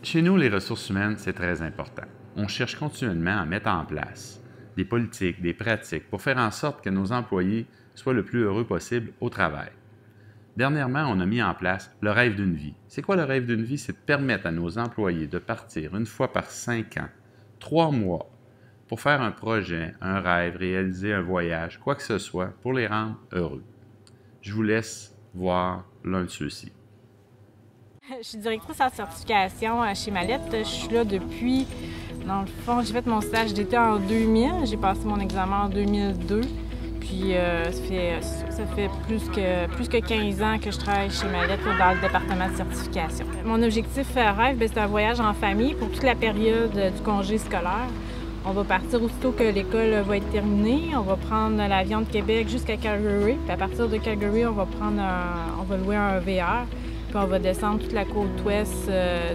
Chez nous, les ressources humaines, c'est très important. On cherche continuellement à mettre en place des politiques, des pratiques pour faire en sorte que nos employés soient le plus heureux possible au travail. Dernièrement, on a mis en place le rêve d'une vie. C'est quoi le rêve d'une vie? C'est de permettre à nos employés de partir une fois par 5 ans, 3 mois, pour faire un projet, un rêve, réaliser un voyage, quoi que ce soit, pour les rendre heureux. Je vous laisse voir l'un de ceux-ci. Je suis directrice en certification chez Mallette. Je suis là depuis, dans le fond, j'ai fait mon stage d'été en 2000. J'ai passé mon examen en 2002. Puis ça fait plus que 15 ans que je travaille chez Mallette dans le département de certification. Mon objectif rêve, c'est un voyage en famille pour toute la période du congé scolaire. On va partir aussitôt que l'école va être terminée. On va prendre l'avion de Québec jusqu'à Calgary. Puis à partir de Calgary, on va louer un VR. Puis on va descendre toute la côte ouest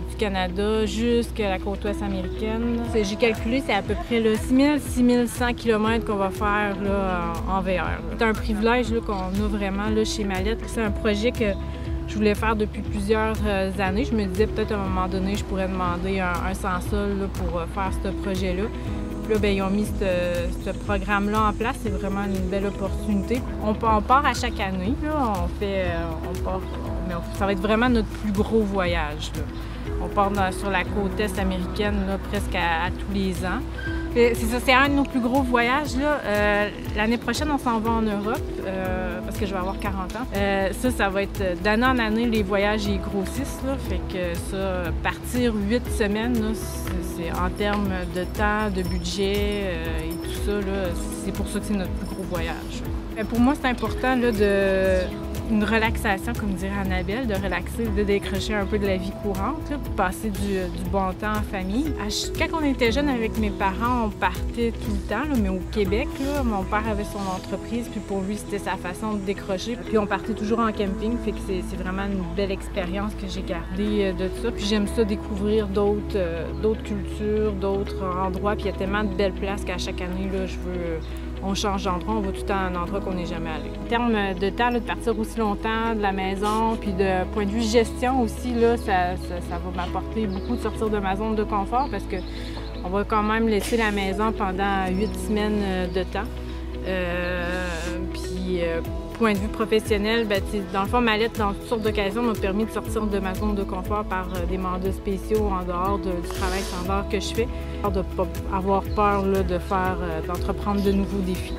du Canada jusqu'à la côte ouest américaine. J'ai calculé, c'est à peu près 6100 km qu'on va faire là, en VR. C'est un privilège qu'on a vraiment là, chez Mallette. C'est un projet que je voulais faire depuis plusieurs années. Je me disais peut-être à un moment donné, je pourrais demander un sans-sol pour faire ce projet-là. Puis là, bien, ils ont mis ce programme-là en place. C'est vraiment une belle opportunité. On part à chaque année. Là. Mais ça va être vraiment notre plus gros voyage. Là. On part sur la côte est américaine là, presque à tous les ans. C'est ça, c'est un de nos plus gros voyages. L'année prochaine, on s'en va en Europe parce que je vais avoir 40 ans. Ça va être d'année en année, les voyages ils grossissent. Là, fait que ça, partir 8 semaines, là, c'est en termes de temps, de budget et tout ça, c'est pour ça que c'est notre plus gros voyage. Pour moi, c'est important là, une relaxation, comme dirait Annabelle, de relaxer, de décrocher un peu de la vie courante, là, pour passer du bon temps en famille. Quand on était jeune avec mes parents, on partait tout le temps, là, mais au Québec, là, mon père avait son entreprise, puis pour lui, c'était sa façon de décrocher. Puis on partait toujours en camping, fait que c'est vraiment une belle expérience que j'ai gardée de ça. Puis j'aime ça découvrir d'autres cultures, d'autres endroits, puis il y a tellement de belles places qu'à chaque année, là, on change d'endroit, on va tout le temps à un endroit qu'on n'est jamais allé. En termes de temps, là, de partir aussi longtemps de la maison, puis de point de vue gestion aussi, là, ça va m'apporter beaucoup de sortir de ma zone de confort parce qu'on va quand même laisser la maison pendant 8 semaines de temps. Point de vue professionnel, dans le fond, Mallette, dans toutes sortes d'occasions, m'a permis de sortir de ma zone de confort par des mandats spéciaux en dehors du travail standard que je fais, de ne pas avoir peur là, d'entreprendre de nouveaux défis.